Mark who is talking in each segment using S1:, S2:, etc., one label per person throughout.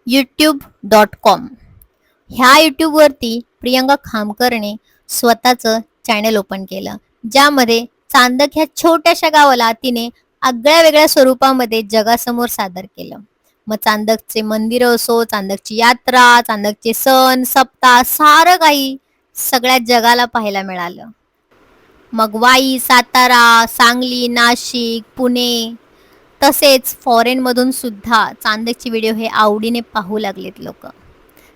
S1: youtube.com ह्या यूट्यूबवरती प्रियंका खामकरने स्वतःचं चॅनल ओपन केलं, ज्यामध्ये चांदक ह्या छोट्याशा गावाला तिने आगळ्या वेगळ्या स्वरूपामध्ये जगासमोर सादर केलं. मग चांदकचे मंदिर असो, चांदकची यात्रा, चांदकचे सण सप्ताह, सारं काही सगळ्या जगाला पाहायला मिळालं. मग वाई, सातारा, सांगली, नाशिक, पुणे तसेच फॉरेनमधून सुद्धा चांदकचे व्हिडिओ हे आवडीने पाहू लागलेत लोक.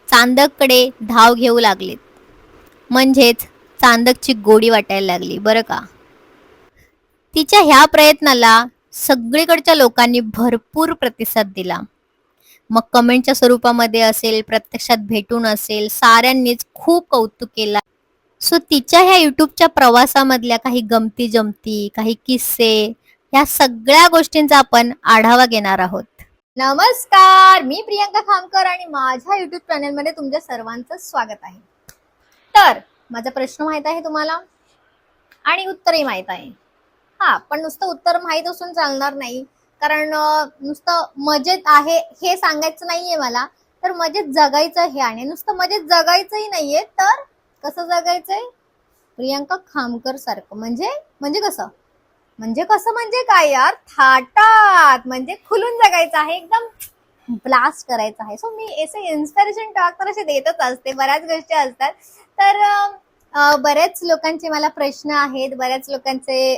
S1: चांदककडे धाव घेऊ लागलेत, म्हणजेच चांदकची गोडी वाटायला लागली बरं का. तिच्या ह्या प्रयत्नाला सगळीकडच्या लोकांनी भरपूर प्रतिसाद दिला. मग कमेंटच्या स्वरूपामध्ये असेल, प्रत्यक्षात भेटून असेल, साऱ्यांनीच खूप कौतुक केला. सो तिच्या ह्या यूट्यूबच्या प्रवासामधल्या काही गमती जमती, काही किस्से, या सगळ्या गोष्टींचा आपण आढावा घेणार आहोत. नमस्कार, मी प्रियंका खामकर आणि माझ्या युट्यूब चॅनलमध्ये तुमच्या सर्वांचं स्वागत आहे. तर माझा प्रश्न माहित आहे तुम्हाला आणि उत्तरही माहित आहे. पण नुसतं उत्तर माहित असून चालणार नाही, कारण नुसतं मजेत आहे हे सांगायचं नाहीये मला, तर मजेत जगायचं हे आहे. नुसतं मजेत जगायचंही नाहीये, तर कसं जगायचंय? प्रियंका खामकर सारखं. म्हणजे कसं म्हणजे काय यार, थाटात, म्हणजे खुलून जगायचं आहे, एकदम ब्लास्ट करायचं आहे. सो मी असे इन्स्पिरेशन टॉक तर असे देतच असते, बऱ्याच गोष्टी असतात. तर बऱ्याच लोकांचे मला प्रश्न आहेत, बऱ्याच लोकांचे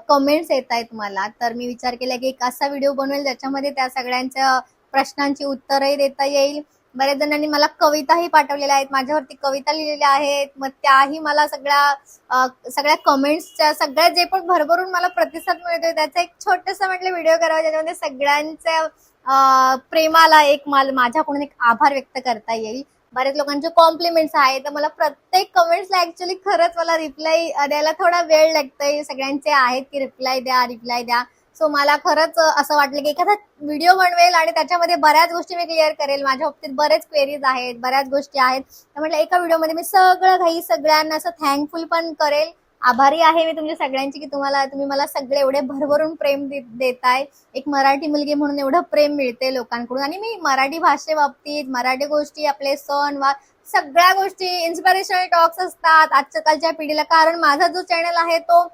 S1: कमेंट्स येत आहेत मला. तर मी विचार केला की एक असा व्हिडिओ बनवेल ज्याच्यामध्ये त्या सगळ्यांच्या प्रश्नांची उत्तरही देता येईल. बऱ्याच जणांनी मला कविताही पाठवलेल्या आहेत, माझ्यावरती कविता लिहिलेल्या आहेत. मग त्याही मला सगळ्या कमेंट्सच्या सगळ्या जे पण भरभरून मला प्रतिसाद मिळतोय त्याचा एक छोटासा म्हटलं व्हिडिओ करावा, ज्याच्यामध्ये सगळ्यांच्या प्रेमाला एक माझ्याकडून एक आभार व्यक्त करता येईल. बऱ्याच लोकांचे कॉम्प्लिमेंट्स आहेत, तर मला प्रत्येक कमेंट्सला ऍक्च्युली खरंच मला रिप्लाय द्यायला थोडा वेळ लागतोय. सगळ्यांचे आहेत की रिप्लाय द्या. सो मला खरंच असं वाटलं की एखादा व्हिडिओ बनवेल आणि त्याच्यामध्ये बऱ्याच गोष्टी मी क्लिअर करेल. माझ्या बाबतीत बरेच क्वेरीज आहेत, बऱ्याच गोष्टी आहेत. तर म्हटलं एका व्हिडिओमध्ये मी सगळं काही सगळ्यांना असं थँकफुल पण करेल. आभारी आहे मी तुमच्या सगळ्यांची की तुम्ही मला सगळे एवढे भरभरून प्रेम देताय. एक मराठी मुलगी म्हणून एवढं प्रेम मिळते लोकांकडून. आणि मी मराठी भाषेबाबतीत, मराठी गोष्टी, आपले सण वा सगळ्या गोष्टी, इन्स्पिरेशनल टॉक्स असतात आजच्या कालच्या पिढीला. कारण माझा जो चॅनल आहे तो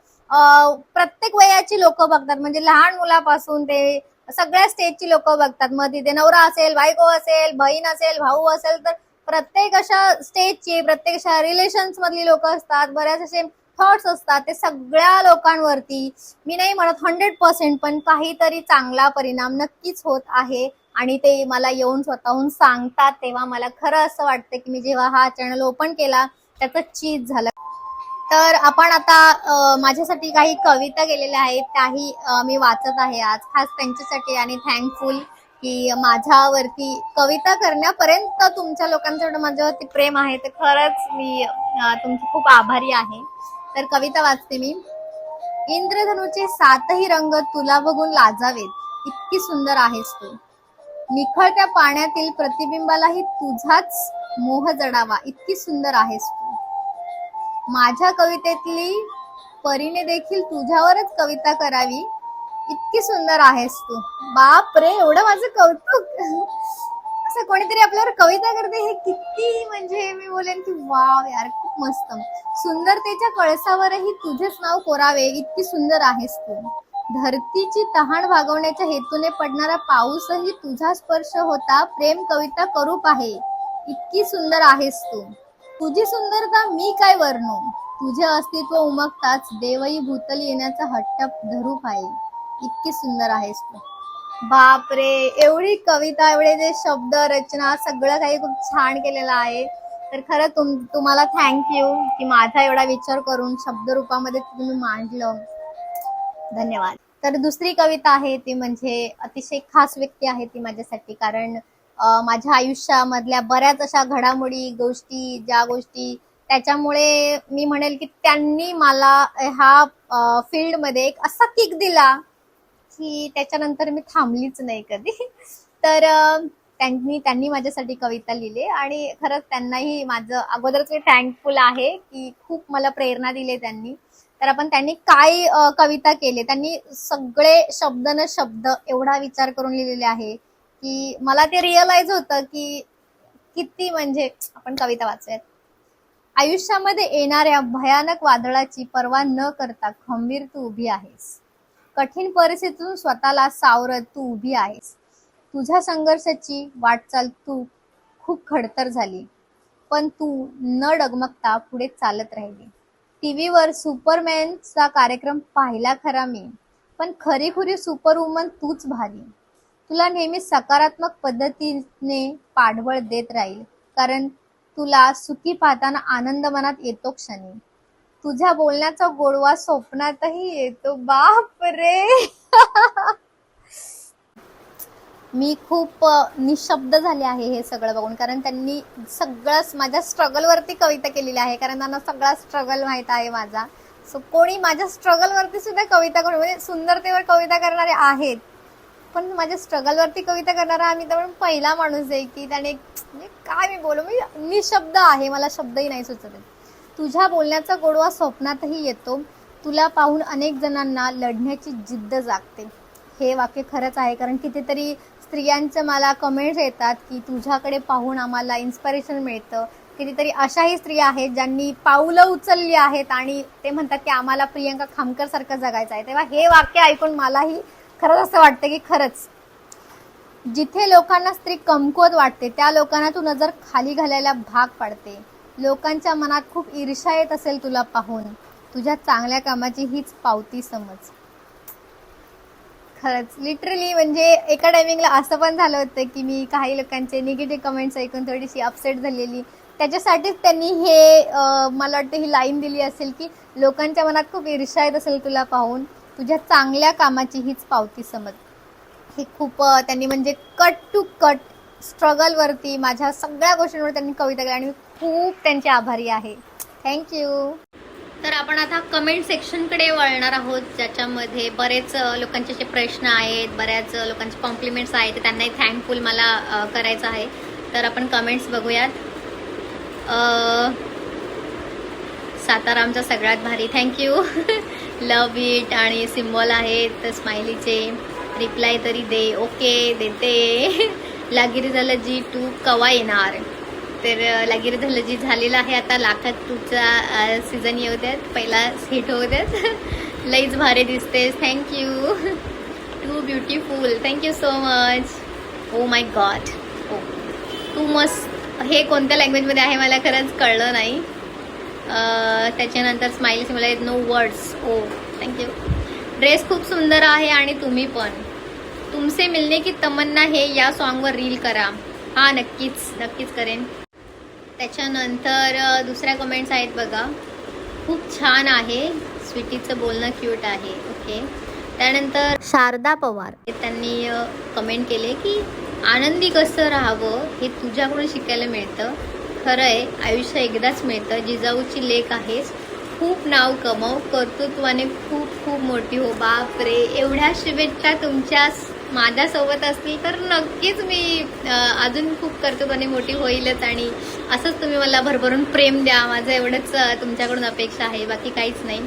S1: प्रत्येक वयाची लोक बघतात, म्हणजे लहान मुलापासून ते सगळ्या स्टेजची लोक बघतात. मग तिथे नवरा असेल, बायको असेल, बहीण असेल, भाऊ असेल, तर प्रत्येक अशा स्टेजची, प्रत्येक अशा रिलेशन्स मधली लोक असतात. बऱ्याच असे थॉट्स असतात, ते सगळ्या लोकांवरती मी नाही म्हणत 100%, पण काहीतरी चांगला परिणाम नक्कीच होत आहे. आणि ते मला येऊन स्वतःहून सांगतात, तेव्हा मला खरं असं वाटतं की मी जेव्हा हा चॅनल ओपन केला त्याचं चीज झालं. तर आपण आता माझ्यासाठी काही कविता गेलेल्या आहेत, त्याही मी वाचत आहे आज खास त्यांच्यासाठी. आणि थँकफुल की माझ्यावरती कविता करण्यापर्यंत तुमच्या लोकांचं माझ्यावरती प्रेम आहे, तर खरंच मी तुमची खूप आभारी आहे. तर कविता वाचते मी. इंद्रधनुचे 7ही रंग तुला बघून लाजावेत, इतकी सुंदर आहेस तू. निखळत्या पाण्यातील प्रतिबिंबालाही तुझाच मोह जडावा, इतकी सुंदर आहेस तू. माझ्या कवितेतली परीने देखील तुझ्यावरच कविता करावी, इतकी सुंदर आहेस तू. बाप रे, एवढं माझं कौतुक. असं कोणीतरी आपल्यावर कविता करते हे किती, म्हणजे मी बोलेन की वाव यार, खूप मस्त. सुंदरतेच्या कळसावरही तुझेच नाव कोरावे, इतकी सुंदर आहेस तू. धरतीची तहान भागवण्याच्या हेतूने पडणारा पाऊसही तुझा स्पर्श होता, प्रेम कविता करू पाहे, इतकी सुंदर आहेस तू. तुझी सुंदरता मी काय वर्णू, तुझे अस्तित्व उमगताच देवही भूतली येण्याचा हट्ट धरू पाहिजे, इतकी सुंदर आहेस तू. बापरे, एवढी कविता, एवढे जे शब्द रचना, सगळं काही खूप छान केलेलं आहे. तर खरं तुम्हाला थँक्यू की माझा एवढा विचार करून शब्द रूपामध्ये तुम्ही मांडलं. धन्यवाद. तर दुसरी कविता आहे ती म्हणजे अतिशय खास व्यक्ती आहे ती माझ्यासाठी, कारण माझ्या आयुष्यामधल्या बऱ्याच अशा घडामोडी, ज्या गोष्टी त्याच्यामुळे मी म्हणेल की त्यांनी मला ह्या फील्डमध्ये एक असा किक दिला की त्याच्यानंतर मी थांबलीच नाही कधी. तर त्यांनी माझ्यासाठी कविता लिहिली आणि खरंच त्यांनाही माझं अगोदरच मी थँकफुल आहे की खूप मला प्रेरणा दिली त्यांनी. तर त्यांनी काय कविता केली, त्यांनी सगळे शब्द न शब्द एवढा विचार करून लिहिलेले आहे की मला ते रिअलाइज होतं की किती म्हणजे आपण कविता वाचूयात. आयुष्यामध्ये येणाऱ्या भयानक वादळाची पर्वा न करता खंबीर तू उभी आहेस. कठीण परिस्थितीतून स्वतःला सावरत तू उभी आहेस. तुझ्या संघर्षाची वाटचाल तू खूप खडतर झाली, पण तू न डगमगता पुढे चालत राहिली. टीव्हीवर सुपरमॅनचा कार्यक्रम पाहिला खरा मी, पण खरीखुरी सुपरवुमन तूच भारी. तुला नेहमी सकारात्मक पद्धतीने पाठबळ देत राहील, कारण तुला सुखी पाहताना आनंद मनात येतो क्षणी. तुझ्या बोलण्याचा गोडवा स्वप्नातही येतो. बाप रे. मी खूप निशब्द झाले आहे हे सगळं बघून, कारण त्यांनी सगळंच माझ्या स्ट्रगलवरती कविता केलेली आहे, कारण त्यांना सगळा स्ट्रगल माहित आहे माझा. सो कोणी माझ्या स्ट्रगलवरती सुद्धा कविता करून, म्हणजे सुंदरतेवर कविता करणारे आहेत, पण माझ्या स्ट्रगलवरती कविता करणारा आम्ही तर पहिला माणूस आहे की त्याने, म्हणजे काय मी बोलू, मी निशब्द आहे, मला शब्दही नाही सुचत आहे. तुझ्या बोलण्याचा गोडवा स्वप्नातही येतो. तुला पाहून अनेक जणांना लढण्याची जिद्द जागते. हे वाक्य खरंच आहे, कारण कितीतरी स्त्रियांचं मला कमेंट्स येतात की तुझ्याकडे पाहून आम्हाला इन्स्पिरेशन मिळतं. कितीतरी अशाही स्त्रिया आहेत ज्यांनी पाऊलं उचलली आहेत आणि ते म्हणतात की आम्हाला प्रियंका खामकर सारखं जगायचं आहे. तेव्हा हे वाक्य ऐकून मलाही खरंच असं वाटतं की खरंच जिथे लोकांना स्त्री कमकुवत वाटते त्या लोकांना तू नजर खाली घालायला भाग पाडते. लोकांच्या मनात खूप ईर्ष्या येत असेल तुला पाहून, तुझ्या चांगल्या कामाची हीच पावती समज. खरंच लिटरली म्हणजे एका टायमिंगला असं पण झालं होतं की मी काही लोकांचे निगेटिव्ह कमेंट्स ऐकून थोडीशी अपसेट झालेली. त्याच्यासाठीच त्यांनी हे मला वाटतं ही लाईन दिली असेल की लोकांच्या मनात खूप ईर्ष्या येत असेल तुला पाहून, तुझ्या चांगल्या कामाची हीच पावती समज. हे खूप त्यांनी म्हणजे कट टू कट स्ट्रगलवरती माझ्या सगळ्या गोष्टींवर त्यांनी कविता केली आणि मी खूप त्यांचे आभारी आहे. थँक्यू. तर आपण आता कमेंट सेक्शनकडे वळणार आहोत, ज्याच्यामध्ये बरेच लोकांचे जे प्रश्न आहेत, बऱ्याच लोकांचे कॉम्प्लिमेंट्स आहेत, त्यांनाही थँकफुल मला करायचं आहे. तर आपण कमेंट्स बघूयात. सातारा आमचा सगळ्यात भारी, थँक्यू. लव इट आणि सिम्बॉल आहेत स्माइलीचे. रिप्लाय तरी दे. ओके देते. लागिरी झालं जी टू कवा येणार. तर लागिरी झालं जी झालेलं आहे आता. लाखात टूचा सीझन येऊ द्यात, पहिला हिट होऊ द्यात. लईच भारी दिसतेस. Thank you. Too beautiful. Thank you so much. Oh my god. Oh तू मस्त. हे कोणत्या लँग्वेजमध्ये आहे मला खरंच कळलं नाही. त्याच्यानंतर स्माइल्स मला नो वर्ड्स. ओ थँक्यू. ड्रेस खूप सुंदर आहे आणि तुम्ही पण. तुमसे मिलने की तमन्ना हे या सॉन्गवर रील करा. हां नक्कीच नक्कीच करेन. त्याच्यानंतर दुसऱ्या कमेंट्स आहेत बघा. खूप छान आहे, स्वीटीचं बोलणं क्यूट आहे. ओके. त्यानंतर शारदा पवार त्यांनी कमेंट केले की आनंदी कसं राहावं हे तुझ्याकडून शिकायला मिळतं. खरं आहे, आयुष्य एकदाच मिळतं. जिजाऊची लेक आहेस, खूप नाव कमाव, कर्तृत्वाने खूप खूप मोठी हो. बाप रे, एवढ्या शुभेच्छा तुमच्या माझ्यासोबत असतील तर नक्कीच मी अजून खूप कर्तृत्वाने मोठी होईलच. आणि असंच तुम्ही मला भरभरून प्रेम द्या, माझं एवढंच तुमच्याकडून अपेक्षा आहे, बाकी काहीच नाही.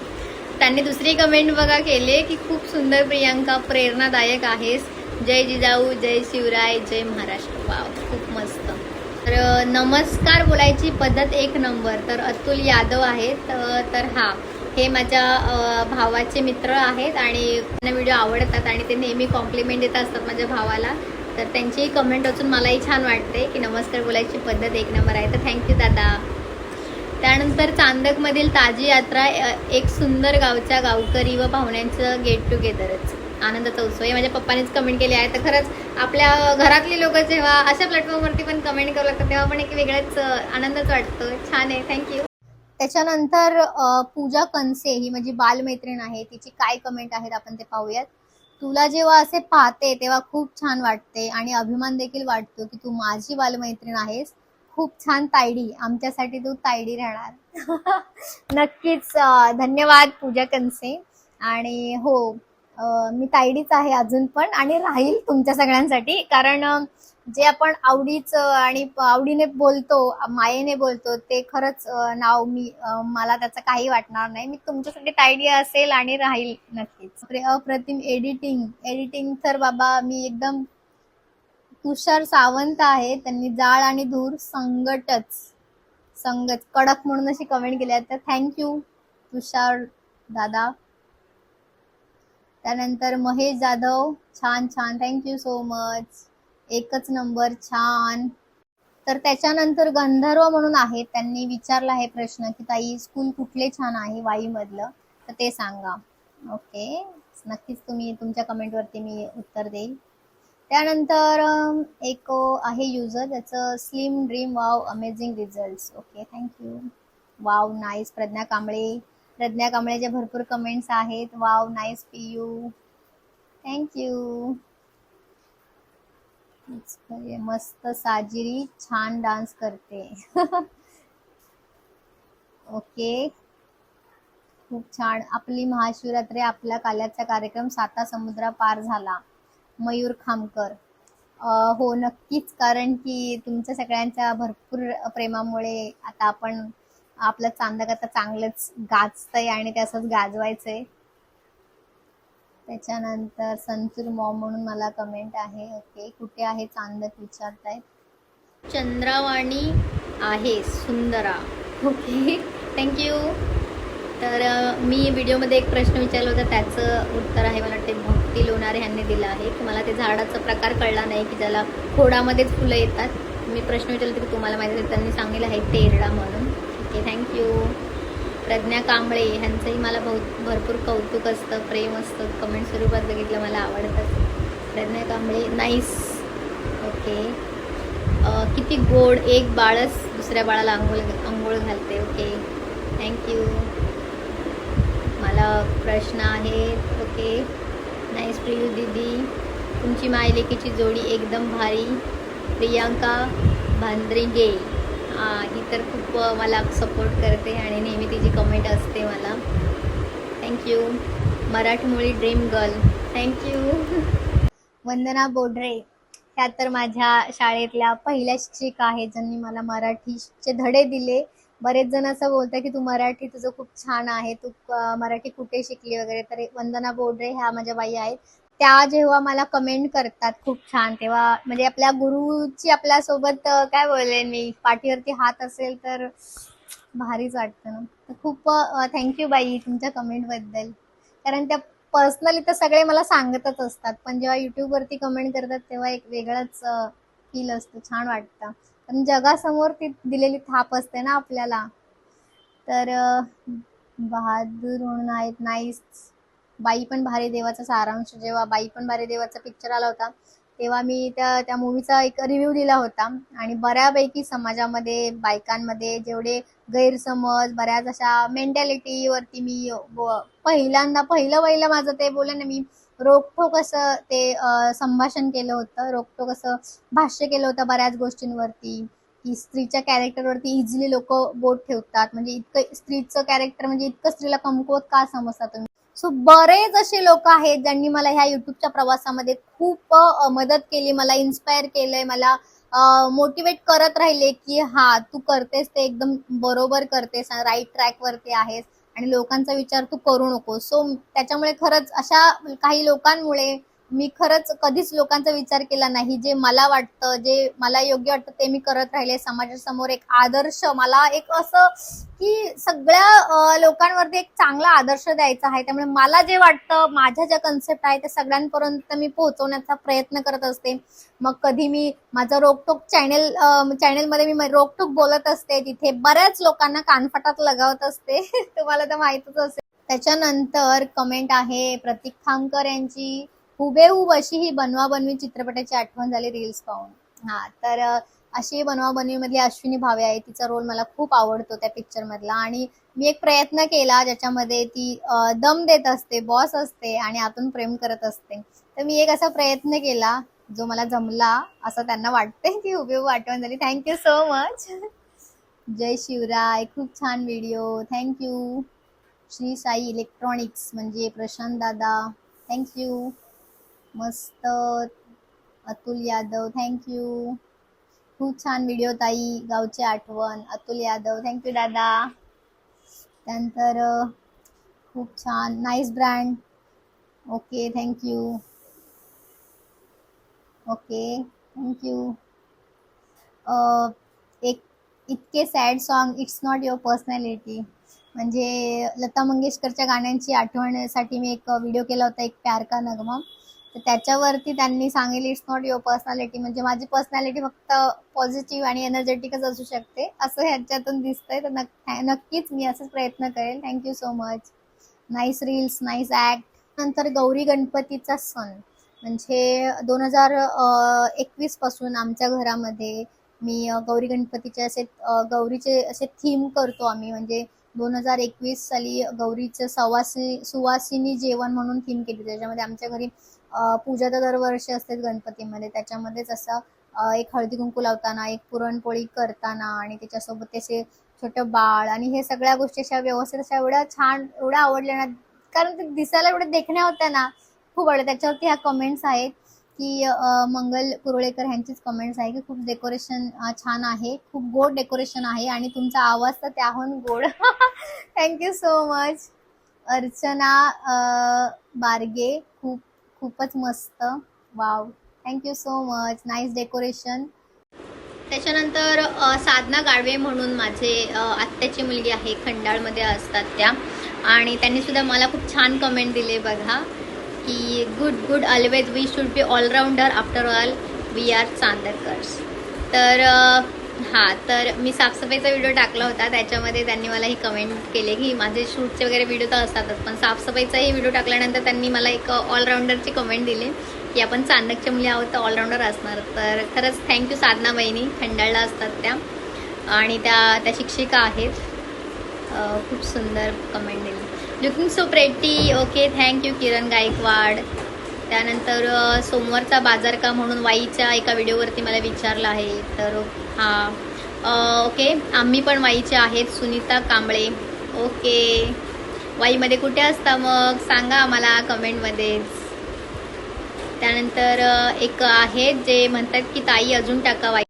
S1: त्यांनी दुसरी कमेंट बघा केली की खूप सुंदर प्रियांका, प्रेरणादायक आहेस. जय जिजाऊ, जय शिवराय, जय महाराष्ट्र. वाव, खूप मस्त. तर नमस्कार बोलायची पद्धत एक नंबर. तर अतुल यादव आहेत. तर हा हे माझ्या भावाचे मित्र आहेत आणि त्यांना व्हिडिओ आवडतात आणि ते नेहमी कॉम्प्लिमेंट देत असतात माझ्या भावाला. तर त्यांची कमेंट वाचून मलाही छान वाटते की नमस्कार बोलायची पद्धत एक नंबर आहे. तर थँक्यू दादा. त्यानंतर चांदकमधील ताजी यात्रा, एक सुंदर गावच्या गावकरी व पाहुण्यांचं गेट टुगेदरच, आनंदाचा उत्सव. हे माझ्या पप्पानेच कमेंट केली आहे. तर खरंच आपल्या घरातली लोक जेव्हा अशा प्लॅटफॉर्मवरती पण कमेंट करू लागतात तेव्हा पण एक वेगळाच आनंदच वाटतो. छान आहे, थँक्यू. त्याच्यानंतर पूजा कनसे ही माझी बालमैत्रीण आहे, तिची काय कमेंट आहेत आपण ते पाहूयात. तुला जेव्हा असे पाहते तेव्हा खूप छान वाटते आणि अभिमान देखील वाटतो की तू माझी बालमैत्रीण आहेस. खूप छान तायडी, आमच्यासाठी तू तायडी राहणार. नक्कीच. धन्यवाद पूजा कनसे. आणि हो, मी तायडीच आहे अजून पण आणि राहील तुमच्या सगळ्यांसाठी, कारण जे आपण आवडीचं आणि आवडीने बोलतो, मायेने बोलतो, ते खरंच नाव मी मला त्याचं काही वाटणार नाही. मी तुमच्यासाठी तायडी असेल आणि राहील नक्कीच. अप्रतिम एडिटिंग तर बाबा मी एकदम तुषार सावंत आहे, त्यांनी जाळ आणि धूर संगच कडक म्हणून अशी कमेंट केली आहे, तर थँक्यू तुषार दादा. त्यानंतर महेश जाधव, छान छान, थँक्यू सो मच, एकच नंबर, छान. तर त्याच्यानंतर गंधर्व म्हणून आहे, त्यांनी विचारला आहे प्रश्न की ताई स्कूल कुठले छान आहे वाई मधलं, तर ते सांगा. ओके, नक्कीच तुम्ही तुमच्या कमेंटवरती मी उत्तर देईल. त्यानंतर एक आहे युजर, त्याचं slim dream wow amazing result. Okay, thank you. Wow nice. Pragya कांबळेचे भरपूर कमेंट्स आहेत. Wow nice Piu, thank you. मस्त. साजिरी छान डान्स करते. ओके, खूप छान. आपली महाशिवरात्री, आपला काल्याचा कार्यक्रम 7 समुद्रा पार झाला. मयूर खामकर, हो नक्कीच, कारण की तुमच्या सगळ्यांच्या भरपूर प्रेमामुळे आता आपलं चांदक आता चांगलंच गाजतंय आणि ते असंच गाजवायचंय. त्याच्यानंतर संतूर मॉम म्हणून मला कमेंट आहे. ओके, कुठे आहे चांदक विचारतायत. चंद्रावाणी आहे सुंदरा. Okay, thank you. तर मी व्हिडिओमध्ये एक प्रश्न विचारला होता, त्याचं उत्तर आहे मला वाटते भक्ती लोणारे यांनी दिलं आहे की मला ते झाडाचा प्रकार कळला नाही की ज्याला खोडामध्येच फुलं येतात. मी प्रश्न विचारला की तुम्हाला माहिती आहे, त्यांनी सांगितलं आहे तेरडा म्हणून. Okay, thank you. प्रज्ञा कांबळे ह्यांचंही मला भरपूर कौतुक असतं, प्रेम असतं, कमेंट स्वरूपात बघितलं मला आवडतं. प्रज्ञा कांबळे, नाईस. ओके, किती गोड, एक बाळच दुसऱ्या बाळाला अंघोळ घालते. Okay, thank you. मला प्रश्न आहे. ओके, नाईस प्रियू दीदी, तुमची मायलेकीची जोडी एकदम भारी. प्रियांका भांद्रिगे, ही तर खूप मला सपोर्ट करते आणि नेहमी तिची कमेंट असते मला. थँक्यू. मराठमोळी dream girl, thank you. Vandana Bodre, ह्या तर माझ्या शाळेतल्या पहिल्या शिक्षिका आहेत, ज्यांनी मला मराठीचे धडे दिले. बरेच जण असं बोलतात की तू मराठी तुझं खूप छान आहे, तू मराठी कुठे शिकली वगैरे, तर वंदना बोडरे ह्या माझ्या बाई आहेत. त्या जेव्हा मला कमेंट करतात खूप छान, तेव्हा म्हणजे आपल्या गुरुची आपल्यासोबत काय बोलेन मी, पाठीवरती हात असेल तर भारीच वाटतं ना. तर खूप थँक्यू बाई तुमच्या कमेंटबद्दल, कारण त्या पर्सनली तर सगळे मला सांगतच असतात, पण जेव्हा यूट्यूबवरती कमेंट करतात तेव्हा एक वेगळंच फील असतो, छान वाटतं. पण जगासमोर ती दिलेली थाप असते ना आपल्याला. तर बहादूर म्हणून आहेत, नाईस. बाई पण भारी देवाचा सारांश, जेव्हा बाई पण भारी देवाचा पिक्चर आला होता तेव्हा मी त्या मूवीचा एक रिव्ह्यू दिला होता, आणि बऱ्यापैकी समाजामध्ये बायकांमध्ये जेवढे गैरसमज, बऱ्याच अशा मेंटॅलिटीवरती मी पहिलं माझं ते बोलले ना मी, रोखोक असं ते संभाषण केलं होतं, रोखोक असं भाष्य केलं होतं बऱ्याच गोष्टींवरती, की स्त्रीच्या कॅरेक्टरवरती इझिली लोक बोट ठेवतात, म्हणजे इतकं स्त्रीचं कॅरेक्टर म्हणजे इतकं स्त्रीला कमकुवत का समजता तुम्ही. सो बरेच असे लोक आहेत ज्यांनी मला ह्या युट्यूबच्या प्रवासामध्ये खूप मदत केली, मला इन्स्पायर केलंय, मला मोटिवेट करत राहिले की हा तू करतेस ते एकदम बरोबर करतेस, राईट ट्रॅकवरती आहेस आणि लोकांचा विचार तू करू नको. सो त्याच्यामुळे खरंच अशा काही लोकांमुळे मी खरंच कधीच लोकांचा विचार केला नाही. जे मला वाटतं, जे मला योग्य वाटतं ते मी करत राहिले. समाजासमोर एक आदर्श, मला एक असं की सगळ्या लोकांवरती एक चांगला आदर्श द्यायचा आहे. त्यामुळे मला जे वाटतं, माझ्या ज्या कन्सेप्ट आहे ते सगळ्यांपर्यंत मी पोहोचवण्याचा प्रयत्न करत असते. मग कधी मी माझं रोकटोक चॅनेलमध्ये मी रोकटोक बोलत असते, तिथे बऱ्याच लोकांना कानफटात लगावत असते. तुम्हाला तर माहितच असेल. त्याच्यानंतर कमेंट आहे प्रतीक खामकर यांची, हुबेहूब अशी ही बनवाबनवी चित्रपटाची आठवण झाली रील्स पाहून. हा, तर अशी बनवाबनवी मधली अश्विनी भावे आहे, तिचा रोल मला खूप आवडतो त्या पिक्चर मधला, आणि मी एक प्रयत्न केला ज्याच्यामध्ये ती दम देत असते, बॉस असते आणि आतून प्रेम करत असते. तर मी एक असा प्रयत्न केला जो मला जमला असं त्यांना वाटतंय की हुबेहूब आठवण झाली. Thank you so much. जय शिवराय, खूप छान video, thank you. Shri Sai electronics म्हणजे प्रशांत दादा, थँक्यू. मस्त. अतुल यादव, थँक्यू. खूप छान व्हिडिओ ताई, गावची आठवण, अतुल यादव, थँक्यू दादा. त्यानंतर खूप छान, nice brand. Okay, thank you. Okay, thank you. एक इतके sad song, it's not your personality. म्हणजे लता मंगेशकरच्या गाण्यांची आठवण्यासाठी मी एक व्हिडिओ केला होता, एक प्यार का नगमा. तर त्याच्यावरती त्यांनी सांगितले इट्स नॉट युअर पर्सनॅलिटी, म्हणजे माझी पर्सनॅलिटी फक्त पॉझिटिव्ह आणि एनर्जेटिकच असू शकते असं ह्याच्यातून दिसतंय. तर नक्कीच मी असंच प्रयत्न करेल. Thank you so much. Nice reels, nice act. नंतर गौरी गणपतीचा सण म्हणजे 2021 पासून आमच्या घरामध्ये मी गौरी गणपतीचे असे गौरीचे असे थीम करतो आम्ही. म्हणजे 2021 साली गौरीचं सुवासिनी जेवण म्हणून थीम केली. त्याच्यामध्ये आमच्या घरी पूजा तर दरवर्षी असतेच गणपतीमध्ये. त्याच्यामध्येच असं एक हळदी कुंकू लावताना, एक पुरणपोळी करताना आणि त्याच्यासोबत त्याचे छोटं बाळ आणि हे सगळ्या गोष्टी अशा व्यवस्थित अशा एवढ्या छान, एवढ्या आवडल्या ना, कारण ते दिसायला एवढ्या देखण्या होत्या ना, खूप आवडल्या. त्याच्यावरती ह्या कमेंट्स आहेत की मंगल कुरळेकर ह्यांचीच कमेंट्स आहे की खूप डेकोरेशन छान आहे, खूप गोड डेकोरेशन आहे आणि तुमचा आवाज तर त्याहून गोड. Thank you so much. Archana Barge, खूपच मस्त. Wow, thank you so much. Nice decoration. त्याच्यानंतर साधना गाडवे म्हणून माझे आत्याची मुलगी आहे, खंडाळमध्ये असतात त्या, आणि त्यांनी सुद्धा मला खूप छान कमेंट दिले बघा की good good always, we should be allrounder after all, we are चांदकर्स. तर हां, तर मी साफसफाईचा व्हिडिओ टाकला होता, त्याच्यामध्ये त्यांनी मला ही कमेंट केली की माझे शूटचे वगैरे व्हिडिओ तर असतातच, पण साफसफाईचाही व्हिडिओ टाकल्यानंतर त्यांनी मला एक ऑलराऊंडरची कमेंट दिली की आपण चांदकच्या मुली आहोत तर ऑलराऊंडर असणार. तर खरंच थँक्यू साधना बहिणी, खंडाळला असतात त्या आणि त्या शिक्षिका आहेत. खूप सुंदर कमेंट दिली. Looking so pretty. Okay, thank you Kiran Gaikwad. त्यानंतर सोमवारचा बाजार का म्हणून वाईच्या एका व्हिडिओवरती मला विचारलं आहे. तर हां, ओके, आम्ही पण वाईचे आहेत. सुनीता कांबळे. ओके, वाईमध्ये कुठे असता मग सांगा आम्हाला कमेंटमध्येच. त्यानंतर एक आहे जे म्हणतात की ताई अजून टाका वाई.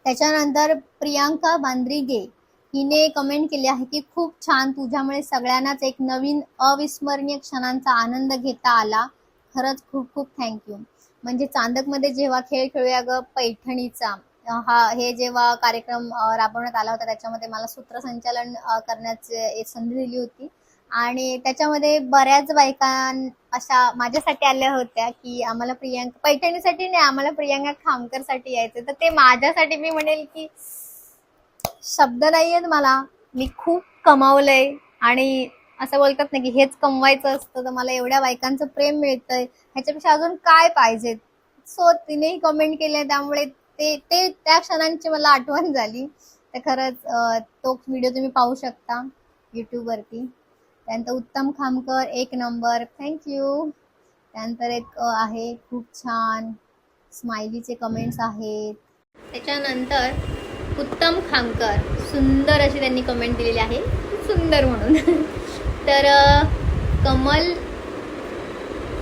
S1: त्याच्यानंतर प्रियांका बांद्रिगे हिने कमेंट केली आहे की खूप छान, तुझ्यामुळे सगळ्यांनाच एक नवीन अविस्मरणीय क्षणांचा आनंद घेता आला. खरंच खूप खूप थँक्यू. म्हणजे चांदकमध्ये जेव्हा खेळ खेळूया ग पैठणीचा हे जेव्हा कार्यक्रम राबवण्यात आला होता, त्याच्यामध्ये मला सूत्रसंचालन करण्याची एक संधी दिली होती आणि त्याच्यामध्ये बऱ्याच बायकां अशा माझ्यासाठी आल्या होत्या की आम्हाला प्रियांका पैठणीसाठी नाही, आम्हाला प्रियांका खामकरसाठी यायचं. तर ते माझ्यासाठी मी म्हणेल की शब्द नाही आहेत मला. मी खूप कमावलंय आणि असं बोलतात ना की हेच कमवायचं असतं, तर मला एवढ्या बायकांचं प्रेम मिळतंय, ह्याच्यापेक्षा अजून काय पाहिजे. सो तिनेही कमेंट केले, त्यामुळे ते ते त्या क्षणांची मला आठवण झाली. तर खरंच तो व्हिडिओ तुम्ही पाहू शकता यूट्यूबवरती. त्यानंतर उत्तम खामकर, एक नंबर, थँक्यू. त्यानंतर एक आहे खूप छान स्माइलीचे कमेंट्स आहेत. त्याच्यानंतर उत्तम खामकर, सुंदर अशी त्यांनी कमेंट दिलेली आहे, सुंदर म्हणून. तर कमल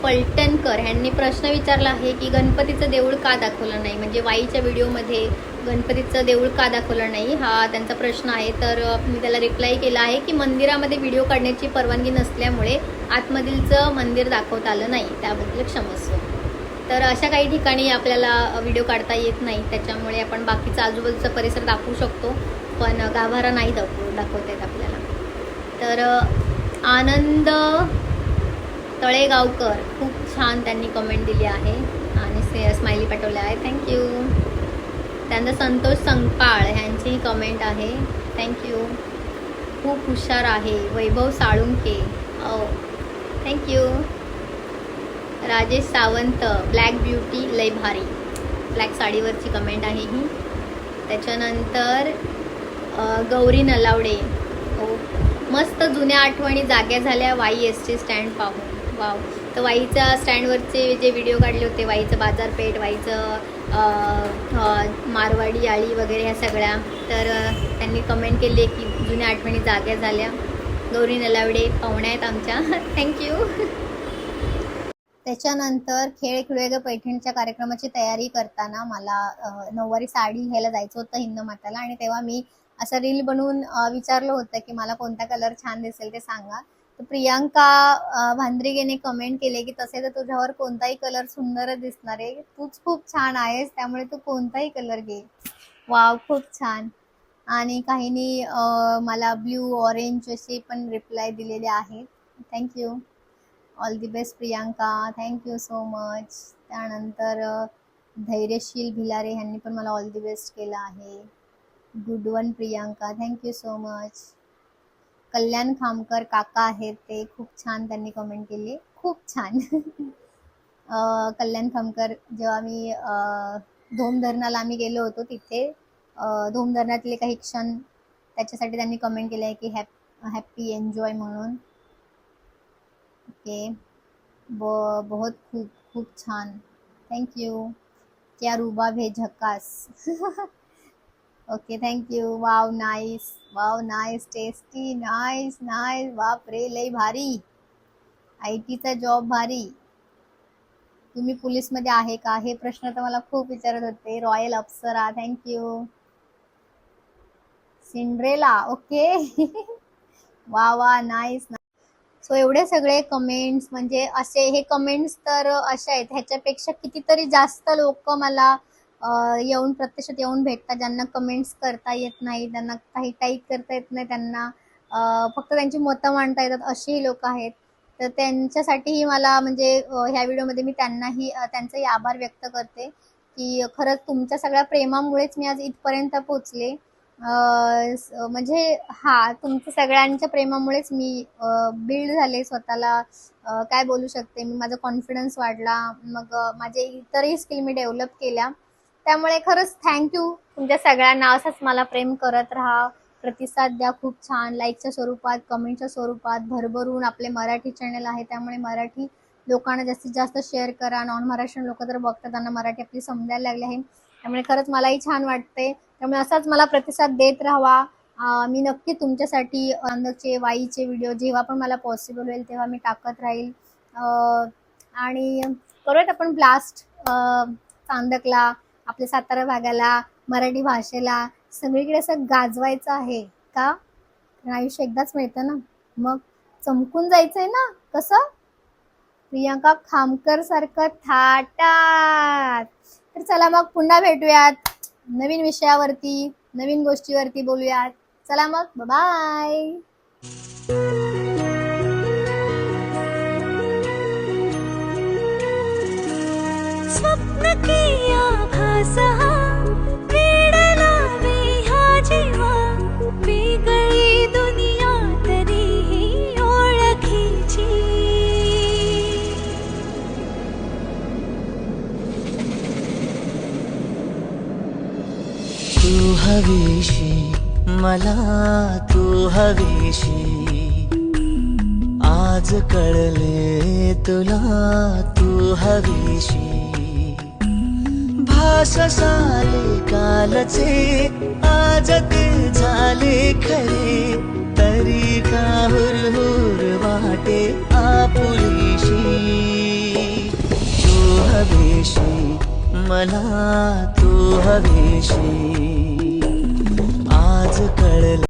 S1: पलटणकर ह्यांनी प्रश्न विचारला आहे की गणपतीचं देऊळ का दाखवलं नाही, म्हणजे वाईच्या व्हिडिओमध्ये गणपतीचं देऊळ का दाखवलं नाही, हा त्यांचा प्रश्न आहे. तर मी त्याला रिप्लाय केला आहे की मंदिरामध्ये व्हिडिओ काढण्याची परवानगी नसल्यामुळे आतमधीलचं मंदिर दाखवता आलं नाही, त्याबद्दल क्षमस्व. तर अशा काही ठिकाणी आपल्याला व्हिडिओ काढता येत नाही, त्याच्यामुळे आपण बाकीचा आजूबाजूचा परिसर दाखवू शकतो, पण गाभारा नाही दाखवता येत आपल्याला. तर आनंद तळेगावकर, खूप छान त्यांनी कमेंट दिली आहे आणि स्माइली पाठवल्या आहे, थँक्यू. त्यानंतर संतोष संगपाळ ह्यांचीही कमेंट आहे, थँक्यू. खूप हुशार आहे, Vaibhav Salunke, oh thank you. Rajesh Sawant, black beauty लय भारी, ब्लॅक साडीवरची कमेंट आहे ही. त्याच्यानंतर गौरी नलावडे, ओ मस्त जुन्या आठवणी जाग्या झाल्या वाई एस टी स्टँड पाहून. वाव. तर वाईच्या स्टँडवरचे जे व्हिडिओ काढले होते, वाईचं बाजारपेठ, वाईचं मारवाडी आळी वगैरे ह्या सगळ्या, तर त्यांनी कमेंट केली की जुन्या आठवणी जाग्या झाल्या. गौरी नलावडे पाहुण्या आहेत आमच्या, थँक्यू. त्याच्यानंतर खेळ खेळूया ग पैठणीच्या कार्यक्रमाची तयारी करताना मला नऊवारी साडी घ्यायला जायचं होतं हिंदमाताला, आणि तेव्हा मी असं रील बनवून विचारलं होतं की मला कोणता कलर छान दिसेल ते सांगा. तर प्रियांका भांद्रिगेने कमेंट केले की तसे तर तुझ्यावर कोणताही कलर सुंदरच दिसणार आहे, तूच खूप छान आहेस, त्यामुळे तू कोणताही कलर घे. वाव, खूप छान. आणि काहींनी मला ब्ल्यू ऑरेंज असे पण रिप्लाय दिलेले आहेत. Thank you. All the best Priyanka, thank you so much. त्यानंतर धैर्यशील भिलारे यांनी पण मला ऑल दी बेस्ट केलं आहे. Good one Priyanka, thank you so much. Kalyan Khamkar काका आहेत, ते खूप छान त्यांनी कमेंट केली, खूप छान. कल्याण खामकर, जेव्हा मी धोम धरणाला आम्ही गेलो होतो तिथे धोम धरणातले काही क्षण त्याच्यासाठी त्यांनी कमेंट केले आहे की हॅपी एन्जॉय म्हणून. ओके, बहुत खूप खूप छान, थँक्यू. क्या रुबाब है झकास. Okay, thank you. Wow nice, wow nice, tasty, nice nice. बाप रे, लई भारी. IT चा जॉब भारी. तुम्ही पोलीसमध्ये आहे का, हे प्रश्न तर मला खूप विचारत होते. रॉयल अप्सरा, थँक्यू. Cinderella, okay. वा वा, नाईस. सो एवढे सगळे कमेंट्स, म्हणजे असे हे कमेंट्स तर असे आहेत, ह्याच्यापेक्षा कितीतरी जास्त लोक मला येऊन प्रत्यक्षात येऊन भेटतात, ज्यांना कमेंट्स करता येत नाही, त्यांना काही टाईप करता येत नाही, त्यांना फक्त त्यांची मतं मांडता येतात, असेही लोक आहेत. तर त्यांच्यासाठीही मला म्हणजे ह्या व्हिडिओमध्ये मी त्यांनाही त्यांचाही आभार व्यक्त करते की खरंच तुमच्या सगळ्या प्रेमामुळेच मी आज इथपर्यंत पोचले. म्हणजे हा, तुमच्या सगळ्यांच्या प्रेमामुळेच मी बिल्ड झाले स्वतःला. काय बोलू शकते मी, माझा कॉन्फिडन्स वाढला, मग माझे इतरही स्किल मी डेव्हलप केल्या. त्यामुळे खरंच थँक्यू तुमच्या सगळ्यांना. असंच मला प्रेम करत राहा, प्रतिसाद द्या खूप छान, लाईकच्या स्वरूपात, कमेंटच्या स्वरूपात, भरभरून. आपले मराठी चॅनल आहे, त्यामुळे मराठी लोकांना जास्तीत जास्त शेअर करा. नॉन महाराष्ट्रीयन लोक तर बघतात, त्यांना मराठी आपली समजायला लागली आहे, त्यामुळे खरंच मलाही छान वाटते. त्यामुळे असाच मला प्रतिसाद देत राहावा. मी नक्की तुमच्यासाठी चांदकचे, वाईचे व्हिडिओ जेव्हा पण मला पॉसिबल होईल तेव्हा मी टाकत राहील. आणि करूयात आपण ब्लास्ट चांदकला, आपल्या सातारा भागाला, मराठी भाषेला सगळीकडे असं गाजवायचं आहे का, कारण आयुष्य एकदाच मिळतं ना, मग चमकून जायचंय ना. कसं, प्रियांका खामकर सारखं थाटात. तर चला मग पुन्हा भेटूयात नवीन विषयावरती, नवीन गोष्टीवरती बोलूयात. चला मग, बाय.
S2: स्वप्न किया भासा वेड लावे हा जीवा, वेगळी दुनिया तरीही ओळखीची. तू हवीशी मला, तू हवीशी, आज कळले तुला तू हवीशी. भास साले कालचे आज ते झाले खरे, तरी का हुरहुर वाटे आपुलीशी. तू हवीशी मला, तू हवीशी, आज कळले.